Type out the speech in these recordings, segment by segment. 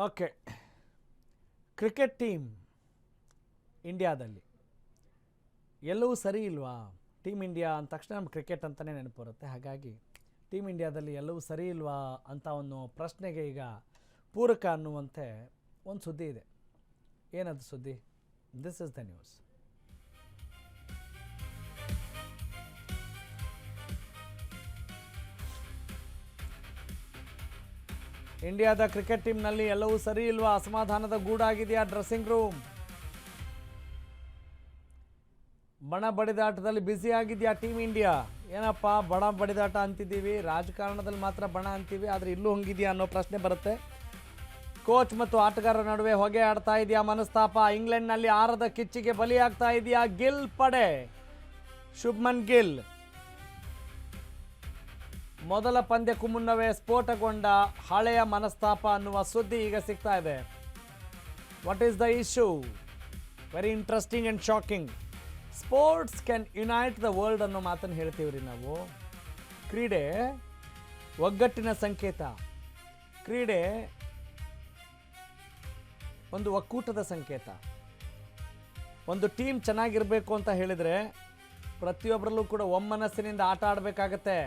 Okay, cricket team ಇಂಡಿಯಾದಲ್ಲಿ ಎಲ್ಲವೂ ಸರಿ ಇಲ್ವಾ? ಟೀಮ್ ಇಂಡಿಯಾ ಅಂದ ತಕ್ಷಣ ನಮ್ಮ ಕ್ರಿಕೆಟ್ ಅಂತಲೇ ನೆನಪು ಬರುತ್ತೆ. ಹಾಗಾಗಿ ಟೀಮ್ ಇಂಡಿಯಾದಲ್ಲಿ ಎಲ್ಲವೂ ಸರಿ ಇಲ್ವಾ ಅಂತ ಒಂದು ಪ್ರಶ್ನೆಗೆ ಈಗ ಪೂರಕ ಅನ್ನುವಂತೆ ಒಂದು ಸುದ್ದಿ ಇದೆ. ಏನದು ಸುದ್ದಿ? This is the news. ಇಂಡಿಯಾದ ಕ್ರಿಕೆಟ್ ಟೀಮ್ನಲ್ಲಿ ಎಲ್ಲವೂ ಸರಿ ಇಲ್ವಾ? ಅಸಮಾಧಾನದ ಗೂಡಾಗಿದೆಯಾ ಡ್ರೆಸ್ಸಿಂಗ್ ರೂಮ್? ಬಣ ಬಡಿದಾಟದಲ್ಲಿ ಬ್ಯುಸಿ ಆಗಿದೆಯಾ ಟೀಮ್ ಇಂಡಿಯಾ? ಏನಪ್ಪ ಬಣ ಬಡಿದಾಟ ಅಂತಿದ್ದೀವಿ, ರಾಜಕಾರಣದಲ್ಲಿ ಮಾತ್ರ ಬಣ ಅಂತೀವಿ, ಆದರೆ ಇಲ್ಲೂ ಹಂಗಿದೆಯಾ ಅನ್ನೋ ಪ್ರಶ್ನೆ ಬರುತ್ತೆ. ಕೋಚ್ ಮತ್ತು ಆಟಗಾರರ ನಡುವೆ ಹೊಗೆ ಆಡ್ತಾ ಇದೆಯಾ ಮನಸ್ತಾಪ? ಇಂಗ್ಲೆಂಡ್ನಲ್ಲಿ ಆರದ ಕಿಚ್ಚಿಗೆ ಬಲಿಯಾಗ್ತಾ ಇದೆಯಾ ಗಿಲ್ ಪಡೆ? ಶುಭ್ಮನ್ ಗಿಲ್ ಮೊದಲ ಪಂದ್ಯಕ್ಕೂ ಮುನ್ನವೇ ಸ್ಫೋಟಗೊಂಡ ಹಳೆಯ ಮನಸ್ತಾಪ ಅನ್ನುವ ಸುದ್ದಿ ಈಗ ಸಿಗ್ತಾ ಇದೆ. What is the issue? Very interesting and shocking. Sports can unite the world ಅನ್ನೋ ಮಾತನ್ನು ಹೇಳ್ತೀವ್ರಿ ನಾವು. ಕ್ರೀಡೆ ಒಗ್ಗಟ್ಟಿನ ಸಂಕೇತ, ಕ್ರೀಡೆ ಒಂದು ಒಕ್ಕೂಟದ ಸಂಕೇತ. ಒಂದು ಟೀಮ್ ಚೆನ್ನಾಗಿರಬೇಕು ಅಂತ ಹೇಳಿದರೆ ಪ್ರತಿಯೊಬ್ಬರಲ್ಲೂ ಕೂಡ ಒಮ್ಮನಸ್ಸಿನಿಂದ ಆಟ ಆಡಬೇಕಾಗತ್ತೆ,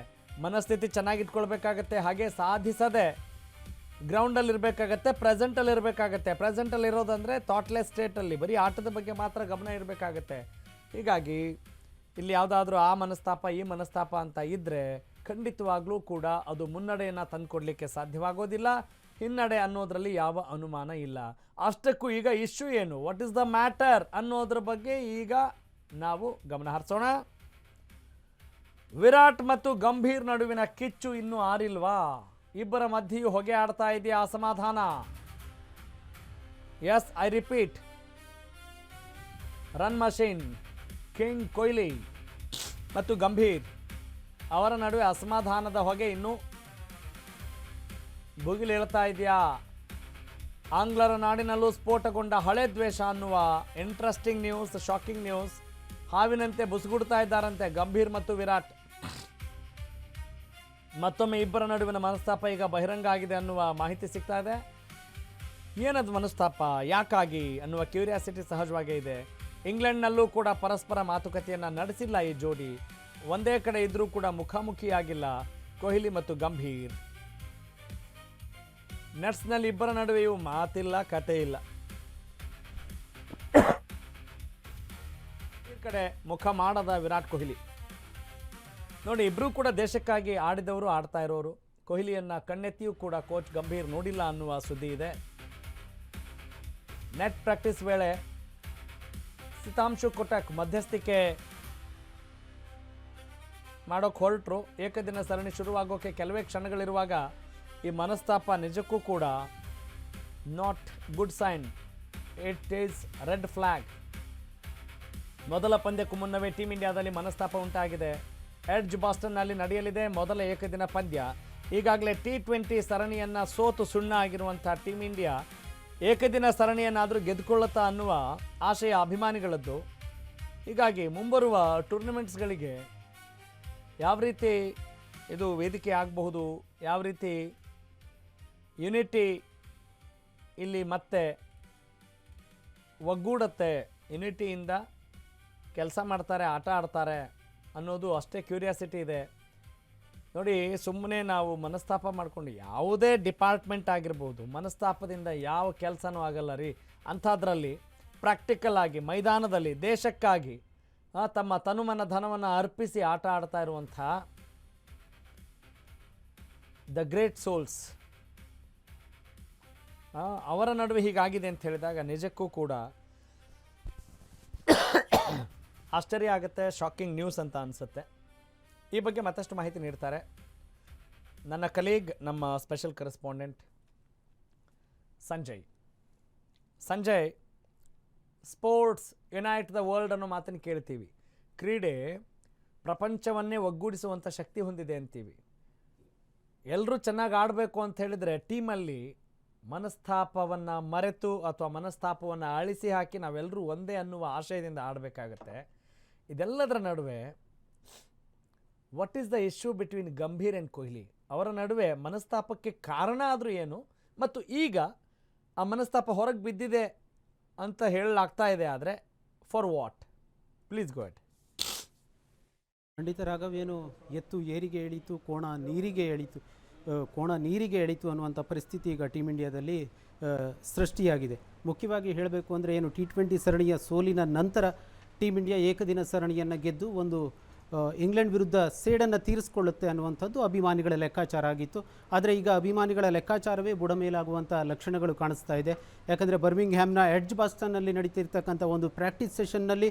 ಮನಸ್ಥಿತಿ ಚೆನ್ನಾಗಿಟ್ಕೊಳ್ಬೇಕಾಗತ್ತೆ. ಹಾಗೆ ಸಾಧಿಸದೆ ಗ್ರೌಂಡಲ್ಲಿ ಇರಬೇಕಾಗತ್ತೆ, ಪ್ರೆಸೆಂಟಲ್ಲಿ ಇರಬೇಕಾಗತ್ತೆ. ಪ್ರೆಸೆಂಟಲ್ಲಿ ಇರೋದಂದರೆ ಥಾಟ್ಲೆಸ್ ಸ್ಟೇಟಲ್ಲಿ ಬರೀ ಆಟದ ಬಗ್ಗೆ ಮಾತ್ರ ಗಮನ ಇರಬೇಕಾಗತ್ತೆ. ಹೀಗಾಗಿ ಇಲ್ಲಿ ಯಾವುದಾದ್ರೂ ಆ ಮನಸ್ತಾಪ ಈ ಮನಸ್ತಾಪ ಅಂತ ಇದ್ದರೆ ಖಂಡಿತವಾಗ್ಲೂ ಕೂಡ ಅದು ಮುನ್ನಡೆಯನ್ನು ತಂದುಕೊಡ್ಲಿಕ್ಕೆ ಸಾಧ್ಯವಾಗೋದಿಲ್ಲ. ಹಿನ್ನಡೆ ಅನ್ನೋದರಲ್ಲಿ ಯಾವ ಅನುಮಾನ ಇಲ್ಲ. ಅಷ್ಟಕ್ಕೂ ಈಗ ಇಶ್ಯೂ ಏನು, ವಾಟ್ ಈಸ್ ದ ಮ್ಯಾಟರ್ ಅನ್ನೋದ್ರ ಬಗ್ಗೆ ಈಗ ನಾವು ಗಮನ ಹರಿಸೋಣ. ವಿರಾಟ್ ಮತ್ತು ಗಂಭೀರ್ ನಡುವಿನ ಕಿಚ್ಚು ಇನ್ನೂ ಆರಿಲ್ವಾ? ಇಬ್ಬರ ಮಧ್ಯೆಯೂ ಹೊಗೆ ಆಡ್ತಾ ಇದೆಯಾ ಅಸಮಾಧಾನ? Yes, I repeat, run machine king Kohli ಮತ್ತು ಗಂಭೀರ್ ಅವರ ನಡುವೆ ಅಸಮಾಧಾನದ ಹೊಗೆ ಇನ್ನೂ ಭುಗಿಲೇಳ್ತಾ ಇದೆಯಾ? ಆಂಗ್ಲರ ನಾಡಿನಲ್ಲೂ ಸ್ಫೋಟಗೊಂಡ ಹಳೆ ದ್ವೇಷ ಅನ್ನುವ ಇಂಟ್ರೆಸ್ಟಿಂಗ್ ನ್ಯೂಸ್, ಶಾಕಿಂಗ್ ನ್ಯೂಸ್. ಹಾವಿನಂತೆ ಬುಸುಗುಡ್ತಾ ಇದ್ದಾರಂತೆ ಗಂಭೀರ್ ಮತ್ತು ವಿರಾಟ್. ಮತ್ತೊಮ್ಮೆ ಇಬ್ಬರ ನಡುವಿನ ಮನಸ್ತಾಪ ಈಗ ಬಹಿರಂಗ ಆಗಿದೆ ಅನ್ನುವ ಮಾಹಿತಿ ಸಿಗ್ತಾ ಇದೆ. ಏನದು ಮನಸ್ತಾಪ, ಯಾಕಾಗಿ ಅನ್ನುವ ಕ್ಯೂರಿಯಾಸಿಟಿ ಸಹಜವಾಗೇ ಇದೆ. ಇಂಗ್ಲೆಂಡ್ನಲ್ಲೂ ಕೂಡ ಪರಸ್ಪರ ಮಾತುಕತೆಯನ್ನು ನಡೆಸಿಲ್ಲ ಈ ಜೋಡಿ. ಒಂದೇ ಕಡೆ ಇದ್ರೂ ಕೂಡ ಮುಖಾಮುಖಿಯಾಗಿಲ್ಲ ಕೊಹ್ಲಿ ಮತ್ತು ಗಂಭೀರ್. ನೆಟ್ಸ್ನಲ್ಲಿ ಇಬ್ಬರ ನಡುವೆಯೂ ಮಾತಿಲ್ಲ, ಕತೆ ಇಲ್ಲ. ಈ ಕಡೆ ಮುಖ ಮಾಡದ ವಿರಾಟ್ ಕೊಹ್ಲಿ ನೋಡಿ, ಇಬ್ಬರೂ ಕೂಡ ದೇಶಕ್ಕಾಗಿ ಆಡಿದವರು, ಆಡ್ತಾ ಇರೋರು. ಕೊಹ್ಲಿಯನ್ನ ಕಣ್ಣೆತ್ತಿಯೂ ಕೂಡ ಕೋಚ್ ಗಂಭೀರ್ ನೋಡಿಲ್ಲ ಅನ್ನುವ ಸುದ್ದಿ ಇದೆ. ನೆಟ್ ಪ್ರಾಕ್ಟೀಸ್ ವೇಳೆ ಸಿತಾಂಶು ಕೊಟಕ್ ಮಧ್ಯಸ್ಥಿಕೆ ಮಾಡೋಕೆ ಹೊರಟರು. ಏಕದಿನ ಸರಣಿ ಶುರುವಾಗೋಕೆ ಕೆಲವೇ ಕ್ಷಣಗಳಿರುವಾಗ ಈ ಮನಸ್ತಾಪ ನಿಜಕ್ಕೂ ಕೂಡ not good sign, it is red flag. ಮೊದಲ ಪಂದ್ಯಕ್ಕೂ ಮುನ್ನವೇ ಟೀಮ್ ಇಂಡಿಯಾದಲ್ಲಿ ಮನಸ್ತಾಪ ಉಂಟಾಗಿದೆ. ಎಡ್ಜ್ ಬಾಸ್ಟನ್ನಲ್ಲಿ ನಡೆಯಲಿದೆ ಮೊದಲ ಏಕದಿನ ಪಂದ್ಯ. ಈಗಾಗಲೇ T20 ಸರಣಿಯನ್ನು ಸೋತು ಸುಣ್ಣ ಆಗಿರುವಂಥ ಟೀಮ್ ಇಂಡಿಯಾ ಏಕದಿನ ಸರಣಿಯನ್ನಾದರೂ ಗೆದ್ದುಕೊಳ್ಳುತ್ತಾ ಅನ್ನುವ ಆಶಯ ಅಭಿಮಾನಿಗಳದ್ದು. ಹೀಗಾಗಿ ಮುಂಬರುವ ಟೂರ್ನಮೆಂಟ್ಸ್ಗಳಿಗೆ ಯಾವ ರೀತಿ ಇದು ವೇದಿಕೆ ಆಗಬಹುದು, ಯಾವ ರೀತಿ ಯುನಿಟಿ ಇಲ್ಲಿ ಮತ್ತೆ ಒಗ್ಗೂಡತ್ತೆ, ಯುನಿಟಿಯಿಂದ ಕೆಲಸ ಮಾಡ್ತಾರೆ, ಆಟ ಆಡ್ತಾರೆ ಅನ್ನೋದು ಅಷ್ಟೇ ಕ್ಯೂರಿಯಾಸಿಟಿ ಇದೆ. ನೋಡಿ, ಸುಮ್ಮನೆ ನಾವು ಮನಸ್ತಾಪ ಮಾಡಿಕೊಂಡು ಯಾವುದೇ ಡಿಪಾರ್ಟ್ಮೆಂಟ್ ಆಗಿರ್ಬೋದು, ಮನಸ್ತಾಪದಿಂದ ಯಾವ ಕೆಲಸನೂ ಆಗಲ್ಲ ರೀ. ಅಂಥದ್ರಲ್ಲಿ ಪ್ರಾಕ್ಟಿಕಲ್ ಆಗಿ ಮೈದಾನದಲ್ಲಿ ದೇಶಕ್ಕಾಗಿ ತಮ್ಮ ತನುಮನ ಧನವನ್ನು ಅರ್ಪಿಸಿ ಆಟ ಆಡ್ತಾ ಇರುವಂಥ ದ ಗ್ರೇಟ್ ಸೋಲ್ಸ್ ಅವರ ನಡುವೆ ಹೀಗಾಗಿದೆ ಅಂತ ಹೇಳಿದಾಗ ನಿಜಕ್ಕೂ ಕೂಡ ಆಶ್ಚರ್ಯ ಆಗುತ್ತೆ, ಶಾಕಿಂಗ್ ನ್ಯೂಸ್ ಅಂತ ಅನಿಸುತ್ತೆ. ಈ ಬಗ್ಗೆ ಮತ್ತಷ್ಟು ಮಾಹಿತಿ ನೀಡ್ತಾರೆ ನನ್ನ ಕಲೀಗ್, ನಮ್ಮ special correspondent Sanjay. Sanjay, sports unite the world ಅನ್ನೋ ಮಾತನ್ನು ಕೇಳ್ತೀವಿ. ಕ್ರೀಡೆ ಪ್ರಪಂಚವನ್ನೇ ಒಗ್ಗೂಡಿಸುವಂಥ ಶಕ್ತಿ ಹೊಂದಿದೆ ಅಂತೀವಿ. ಎಲ್ಲರೂ ಚೆನ್ನಾಗಿ ಆಡಬೇಕು ಅಂತ ಹೇಳಿದರೆ ಟೀಮಲ್ಲಿ ಮನಸ್ತಾಪವನ್ನು ಮರೆತು ಅಥವಾ ಮನಸ್ತಾಪವನ್ನು ಅಳಿಸಿ ಹಾಕಿ ನಾವೆಲ್ಲರೂ ಒಂದೇ ಅನ್ನುವ ಆಶಯದಿಂದ ಆಡಬೇಕಾಗತ್ತೆ. ಇದೆಲ್ಲದರ ನಡುವೆ what is the issue between Gambhir and Kohli? ಅವರ ನಡುವೆ ಮನಸ್ತಾಪಕ್ಕೆ ಕಾರಣ ಆದರೂ ಏನು, ಮತ್ತು ಈಗ ಆ ಮನಸ್ತಾಪ ಹೊರಗೆ ಬಿದ್ದಿದೆ ಅಂತ ಹೇಳಲಾಗ್ತಾ ಇದೆ. ಆದರೆ for what? Please go it. ಖಂಡಿತ ರಾಘವೇನು ಎತ್ತು ಏರಿಗೆ ಎಳೀತು, ಕೋಣ ನೀರಿಗೆ ಎಳೀತು ಅನ್ನುವಂಥ ಪರಿಸ್ಥಿತಿ ಈಗ ಟೀಮ್ ಇಂಡಿಯಾದಲ್ಲಿ ಸೃಷ್ಟಿಯಾಗಿದೆ. ಮುಖ್ಯವಾಗಿ ಹೇಳಬೇಕು ಅಂದರೆ ಏನು T20 ಸರಣಿಯ ಸೋಲಿನ ನಂತರ ಟೀಮ್ ಇಂಡಿಯಾ ಏಕದಿನ ಸರಣಿಯನ್ನು ಗೆದ್ದು ಒಂದು ಇಂಗ್ಲೆಂಡ್ ವಿರುದ್ಧ ಸೇಡನ್ನು ತೀರಿಸಿಕೊಳ್ಳುತ್ತೆ ಅನ್ನುವಂಥದ್ದು ಅಭಿಮಾನಿಗಳ ಲೆಕ್ಕಾಚಾರ ಆಗಿತ್ತು. ಆದರೆ ಈಗ ಅಭಿಮಾನಿಗಳ ಲೆಕ್ಕಾಚಾರವೇ ಬುಡಮೇಲಾಗುವಂಥ ಲಕ್ಷಣಗಳು ಕಾಣಿಸ್ತಾ ಇದೆ. ಯಾಕಂದರೆ ಬರ್ಮಿಂಗ್ಹ್ಯಾಮ್ನ ಎಡ್ಜ್ಬಾಸ್ಟನ್ನಲ್ಲಿ ನಡೀತಿರ್ತಕ್ಕಂಥ ಒಂದು ಪ್ರಾಕ್ಟೀಸ್ ಸೆಷನ್ನಲ್ಲಿ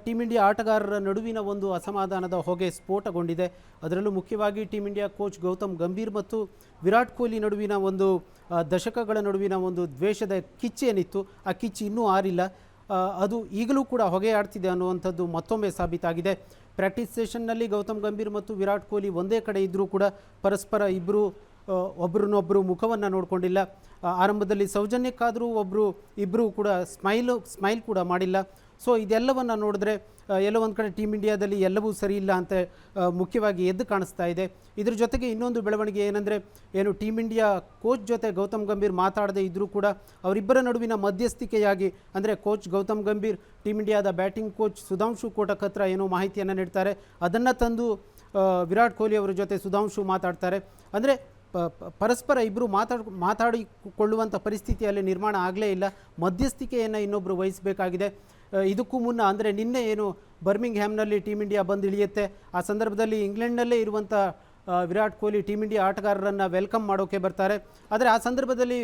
ಟೀಮ್ ಇಂಡಿಯಾ ಆಟಗಾರರ ನಡುವಿನ ಒಂದು ಅಸಮಾಧಾನದ ಹೊಗೆ ಸ್ಫೋಟಗೊಂಡಿದೆ. ಅದರಲ್ಲೂ ಮುಖ್ಯವಾಗಿ team India coach Gautam Gambhir ಮತ್ತು ವಿರಾಟ್ ಕೊಹ್ಲಿ ನಡುವಿನ ಒಂದು ದಶಕಗಳ ನಡುವಿನ ಒಂದು ದ್ವೇಷದ ಕಿಚ್ಚೇನಿತ್ತು, ಆ ಕಿಚ್ಚು ಇನ್ನೂ ಆರಿಲ್ಲ. ಅದು ಈಗಲೂ ಕೂಡ ಹೊಗೆಯಾಡ್ತಿದೆ ಅನ್ನುವಂಥದ್ದು ಮತ್ತೊಮ್ಮೆ ಸಾಬೀತಾಗಿದೆ. ಪ್ರಾಕ್ಟೀಸ್ ಸೆಷನ್ನಲ್ಲಿ ಗೌತಮ್ ಗಂಭೀರ್ ಮತ್ತು ವಿರಾಟ್ ಕೊಹ್ಲಿ ಒಂದೇ ಕಡೆ ಇದ್ದರೂ ಕೂಡ ಪರಸ್ಪರ ಒಬ್ಬರನ್ನೊಬ್ಬರು ಮುಖವನ್ನು ನೋಡಿಕೊಂಡಿಲ್ಲ. ಆರಂಭದಲ್ಲಿ ಸೌಜನ್ಯಕ್ಕಾದರೂ ಇಬ್ಬರು ಕೂಡ ಸ್ಮೈಲ್ ಕೂಡ ಮಾಡಿಲ್ಲ. ಸೊ ಇದೆಲ್ಲವನ್ನು ನೋಡಿದ್ರೆ ಎಲ್ಲೋ ಒಂದು ಕಡೆ ಟೀಮ್ ಇಂಡಿಯಾದಲ್ಲಿ ಎಲ್ಲವೂ ಸರಿ ಇಲ್ಲ ಅಂತ ಮುಖ್ಯವಾಗಿ ಎದ್ದು ಕಾಣಿಸ್ತಾ ಇದೆ. ಇದ್ರ ಜೊತೆಗೆ ಇನ್ನೊಂದು ಬೆಳವಣಿಗೆ ಏನಂದರೆ ಏನು ಟೀಮ್ ಇಂಡಿಯಾ ಕೋಚ್ ಜೊತೆ ಗೌತಮ್ ಗಂಭೀರ್ ಮಾತಾಡದೇ ಇದ್ದರೂ ಕೂಡ ಅವರಿಬ್ಬರ ನಡುವಿನ ಮಧ್ಯಸ್ಥಿಕೆಯಾಗಿ, ಅಂದರೆ ಕೋಚ್ ಗೌತಮ್ ಗಂಭೀರ್ ಟೀಮ್ ಇಂಡಿಯಾದ ಬ್ಯಾಟಿಂಗ್ ಕೋಚ್ ಸುಧಾಂಶು ಕೋಟಕ್ ಹತ್ರ ಏನೋ ಮಾಹಿತಿಯನ್ನು ನೀಡ್ತಾರೆ. ಅದನ್ನು ತಂದು ವಿರಾಟ್ ಕೊಹ್ಲಿ ಅವರ ಜೊತೆ ಸುಧಾಂಶು ಮಾತಾಡ್ತಾರೆ. ಅಂದರೆ ಪರಸ್ಪರ ಇಬ್ಬರು ಮಾತಾಡಿಕೊಳ್ಳುವಂಥ ಪರಿಸ್ಥಿತಿಯಲ್ಲಿ ನಿರ್ಮಾಣ ಆಗಲೇ ಇಲ್ಲ. ಮಧ್ಯಸ್ಥಿಕೆಯನ್ನು ಇನ್ನೊಬ್ಬರು ವಹಿಸಬೇಕಾಗಿದೆ. ಇದಕ್ಕೂ ಮುನ್ನ ಅಂದರೆ ನಿನ್ನೆ ಏನು ಬರ್ಮಿಂಗ್ಹ್ಯಾಮ್ನಲ್ಲಿ ಟೀಮ್ ಇಂಡಿಯಾ ಬಂದು ಇಳಿಯುತ್ತೆ, ಆ ಸಂದರ್ಭದಲ್ಲಿ ಇಂಗ್ಲೆಂಡ್ನಲ್ಲೇ ಇರುವಂಥ ವಿರಾಟ್ ಕೊಹ್ಲಿ ಟೀಮ್ ಇಂಡಿಯಾ ಆಟಗಾರರನ್ನು ವೆಲ್ಕಮ್ ಮಾಡೋಕ್ಕೆ ಬರ್ತಾರೆ. ಆದರೆ ಆ ಸಂದರ್ಭದಲ್ಲಿ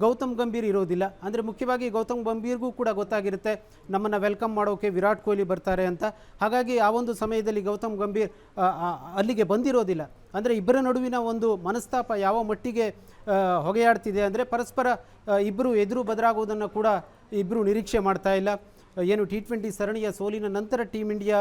ಗೌತಮ್ ಗಂಭೀರ್ ಇರೋದಿಲ್ಲ. ಅಂದರೆ ಮುಖ್ಯವಾಗಿ ಗೌತಮ್ ಗಂಭೀರ್ಗೂ ಕೂಡ ಗೊತ್ತಾಗಿರುತ್ತೆ ನಮ್ಮನ್ನು ವೆಲ್ಕಮ್ ಮಾಡೋಕ್ಕೆ ವಿರಾಟ್ ಕೊಹ್ಲಿ ಬರ್ತಾರೆ ಅಂತ. ಹಾಗಾಗಿ ಆ ಒಂದು ಸಮಯದಲ್ಲಿ ಗೌತಮ್ ಗಂಭೀರ್ ಅಲ್ಲಿಗೆ ಬಂದಿರೋದಿಲ್ಲ. ಅಂದರೆ ಇಬ್ಬರ ನಡುವಿನ ಒಂದು ಮನಸ್ತಾಪ ಯಾವ ಮಟ್ಟಿಗೆ ಹೊಗೆಯಾಡ್ತಿದೆ ಅಂದರೆ ಪರಸ್ಪರ ಇಬ್ಬರು ಎದುರು ಬದಲಾಗುವುದನ್ನು ಕೂಡ ಇಬ್ಬರು ನಿರೀಕ್ಷೆ ಮಾಡ್ತಾ ಇಲ್ಲ. ಏನು T20 ಸರಣಿಯ ಸೋಲಿನ ನಂತರ ಟೀಮ್ ಇಂಡಿಯಾ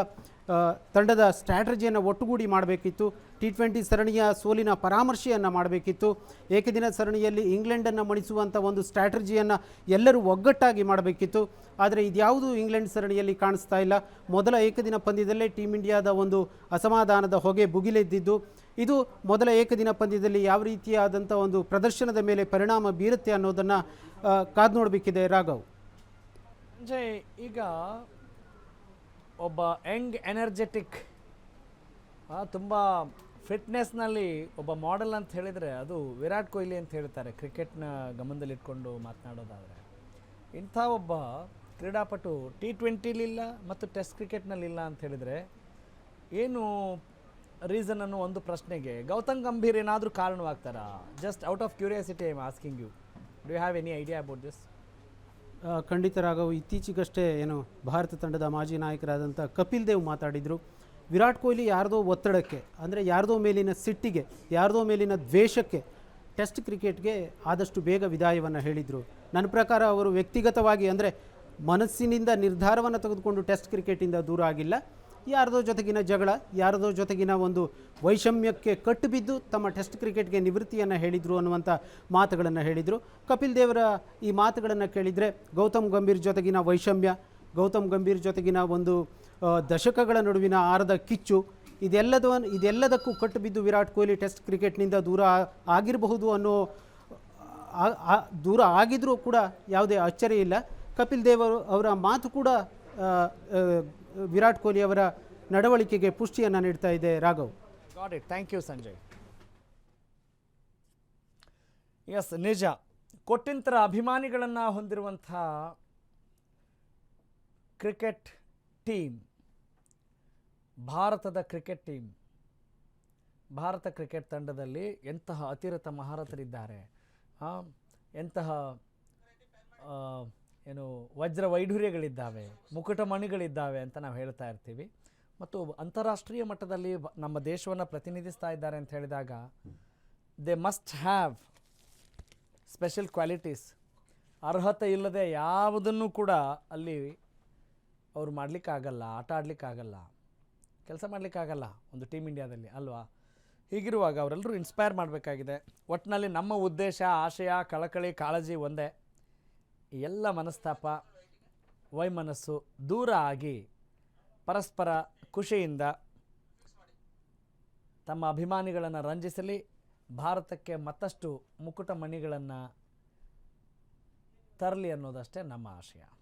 ತಂಡದ ಸ್ಟ್ರಾಟಜಿಯನ್ನು ಒಟ್ಟುಗೂಡಿ ಮಾಡಬೇಕಿತ್ತು. T20 ಸರಣಿಯ ಸೋಲಿನ ಪರಾಮರ್ಶೆಯನ್ನು ಮಾಡಬೇಕಿತ್ತು. ಏಕದಿನ ಸರಣಿಯಲ್ಲಿ ಇಂಗ್ಲೆಂಡನ್ನು ಮಣಿಸುವಂಥ ಒಂದು ಸ್ಟ್ರಾಟಜಿಯನ್ನು ಎಲ್ಲರೂ ಒಗ್ಗಟ್ಟಾಗಿ ಮಾಡಬೇಕಿತ್ತು. ಆದರೆ ಇದ್ಯಾವುದು ಇಂಗ್ಲೆಂಡ್ ಸರಣಿಯಲ್ಲಿ ಕಾಣಿಸ್ತಾ ಇಲ್ಲ. ಮೊದಲ ಏಕದಿನ ಪಂದ್ಯದಲ್ಲೇ ಟೀಮ್ ಇಂಡಿಯಾದ ಒಂದು ಅಸಮಾಧಾನದ ಹೊಗೆ ಭುಗಿಲೆದ್ದಿದ್ದು. ಇದು ಮೊದಲ ಏಕದಿನ ಪಂದ್ಯದಲ್ಲಿ ಯಾವ ರೀತಿಯಾದಂಥ ಒಂದು ಪ್ರದರ್ಶನದ ಮೇಲೆ ಪರಿಣಾಮ ಬೀರುತ್ತೆ ಅನ್ನೋದನ್ನು ಕಾದು ನೋಡಬೇಕಿದೆ ರಾಘವ್. ಸಂಜಯ್, ಈಗ ಒಬ್ಬ ಯಂಗ್ ಎನರ್ಜೆಟಿಕ್ ತುಂಬ ಫಿಟ್ನೆಸ್ನಲ್ಲಿ ಒಬ್ಬ ಮಾಡೆಲ್ ಅಂತ ಹೇಳಿದರೆ ಅದು ವಿರಾಟ್ ಕೊಹ್ಲಿ ಅಂತ ಹೇಳ್ತಾರೆ, ಕ್ರಿಕೆಟ್ನ ಗಮನದಲ್ಲಿಟ್ಕೊಂಡು ಮಾತನಾಡೋದಾದರೆ. ಇಂಥ ಒಬ್ಬ ಕ್ರೀಡಾಪಟು T20ಲಿಲ್ಲ ಮತ್ತು ಟೆಸ್ಟ್ ಕ್ರಿಕೆಟ್ನಲ್ಲಿಲ್ಲ ಅಂತ ಹೇಳಿದರೆ ಏನು ರೀಸನ್ ಅನ್ನೋ ಒಂದು ಪ್ರಶ್ನೆಗೆ ಗೌತಮ್ ಗಂಭೀರ್ ಏನಾದರೂ ಕಾರಣವಾಗ್ತಾರಾ? Just out of curiosity I am asking you, do you have any idea about this? ಖಂಡಿತ ರಾಘವ್, ಇತ್ತೀಚೆಗಷ್ಟೇ ಏನು ಭಾರತ ತಂಡದ ಮಾಜಿ ನಾಯಕರಾದಂಥ ಕಪಿಲ್ ದೇವ್ ಮಾತಾಡಿದರು. ವಿರಾಟ್ ಕೊಹ್ಲಿ ಯಾರ್ದೋ ಒತ್ತಡಕ್ಕೆ, ಅಂದರೆ ಯಾರ್ದೋ ಮೇಲಿನ ಸಿಟ್ಟಿಗೆ, ಯಾರ್ದೋ ಮೇಲಿನ ದ್ವೇಷಕ್ಕೆ ಟೆಸ್ಟ್ ಕ್ರಿಕೆಟ್ಗೆ ಆದಷ್ಟು ಬೇಗ ವಿದಾಯವನ್ನು ಹೇಳಿದರು. ನನ್ನ ಪ್ರಕಾರ ಅವರು ವ್ಯಕ್ತಿಗತವಾಗಿ ಅಂದರೆ ಮನಸ್ಸಿನಿಂದ ನಿರ್ಧಾರವನ್ನು ತೆಗೆದುಕೊಂಡು ಟೆಸ್ಟ್ ಕ್ರಿಕೆಟಿಂದ ದೂರ ಆಗಿಲ್ಲ. ಯಾರದೋ ಜೊತೆಗಿನ ಜಗಳ, ಯಾರದೋ ಜೊತೆಗಿನ ಒಂದು ವೈಷಮ್ಯಕ್ಕೆ ಕಟ್ಟುಬಿದ್ದು ತಮ್ಮ ಟೆಸ್ಟ್ ಕ್ರಿಕೆಟ್ಗೆ ನಿವೃತ್ತಿಯನ್ನು ಹೇಳಿದರು ಅನ್ನುವಂಥ ಮಾತುಗಳನ್ನು ಹೇಳಿದರು. ಕಪಿಲ್ ದೇವರ ಈ ಮಾತುಗಳನ್ನು ಕೇಳಿದರೆ ಗೌತಮ್ ಗಂಭೀರ್ ಜೊತೆಗಿನ ವೈಷಮ್ಯ, ಗೌತಮ್ ಗಂಭೀರ್ ಜೊತೆಗಿನ ಒಂದು ದಶಕಗಳ ನಡುವಿನ ಆರದ ಕಿಚ್ಚು, ಇದೆಲ್ಲದಕ್ಕೂ ಕಟ್ಟುಬಿದ್ದು ವಿರಾಟ್ ಕೊಹ್ಲಿ ಟೆಸ್ಟ್ ಕ್ರಿಕೆಟ್ನಿಂದ ದೂರ ಆಗಿರಬಹುದು ಅನ್ನೋ ದೂರ ಆಗಿದ್ರೂ ಕೂಡ ಯಾವುದೇ ಅಚ್ಚರಿ ಇಲ್ಲ. ಕಪಿಲ್ ದೇವ್ ಅವರ ಮಾತು ಕೂಡ ವಿರಾಟ್ ಕೊಹ್ಲಿ ಅವರ ನಡವಳಿಕೆಗೆ ಪುಷ್ಟಿಯನ್ನು ನೀಡ್ತಾ ಇದೆ Raghav. Got it, thank you Sanjay. Yes, ನಿಜ, ಕೋಟ್ಯಂತರ ಅಭಿಮಾನಿಗಳನ್ನು ಹೊಂದಿರುವಂಥ ಕ್ರಿಕೆಟ್ ಟೀಮ್, ಭಾರತದ ಕ್ರಿಕೆಟ್ ಟೀಮ್, ಭಾರತ ಕ್ರಿಕೆಟ್ ತಂಡದಲ್ಲಿ ಎಂತಹ ಅತಿರಥ ಮಹಾರಥರಿದ್ದಾರೆ, ಎಂತಹ ಏನು ವಜ್ರ ವೈಢೂರ್ಯಗಳಿದ್ದಾವೆ, ಮುಕುಟಮಣಿಗಳಿದ್ದಾವೆ ಅಂತ ನಾವು ಹೇಳ್ತಾ ಇರ್ತೀವಿ. ಮತ್ತು ಅಂತಾರಾಷ್ಟ್ರೀಯ ಮಟ್ಟದಲ್ಲಿ ನಮ್ಮ ದೇಶವನ್ನು ಪ್ರತಿನಿಧಿಸ್ತಾ ಇದ್ದಾರೆ ಅಂತ ಹೇಳಿದಾಗ they must have special qualities. ಅರ್ಹತೆ ಇಲ್ಲದೆ ಯಾವುದನ್ನು ಕೂಡ ಅಲ್ಲಿ ಅವರು ಮಾಡಲಿಕ್ಕಾಗಲ್ಲ, ಆಟ ಆಡಲಿಕ್ಕಾಗಲ್ಲ, ಕೆಲಸ ಮಾಡಲಿಕ್ಕಾಗಲ್ಲ ಒಂದು ಟೀಮ್ ಇಂಡಿಯಾದಲ್ಲಿ ಅಲ್ವಾ. ಹೀಗಿರುವಾಗ ಅವರೆಲ್ಲರೂ ಇನ್ಸ್ಪೈರ್ ಮಾಡಬೇಕಾಗಿದೆ. ಒಟ್ಟಿನಲ್ಲಿ ನಮ್ಮ ಉದ್ದೇಶ, ಆಶಯ, ಕಳಕಳಿ, ಕಾಳಜಿ ಒಂದೇ. ಎಲ್ಲ ಮನಸ್ತಾಪ, ವೈಮನಸ್ಸು ದೂರ ಆಗಿ ಪರಸ್ಪರ ಖುಷಿಯಿಂದ ತಮ್ಮ ಅಭಿಮಾನಿಗಳನ್ನು ರಂಜಿಸಲಿ, ಭಾರತಕ್ಕೆ ಮತ್ತಷ್ಟು ಮುಕುಟ ಮಣಿಗಳನ್ನು ತರಲಿ ಅನ್ನೋದಷ್ಟೇ ನಮ್ಮ ಆಶಯ.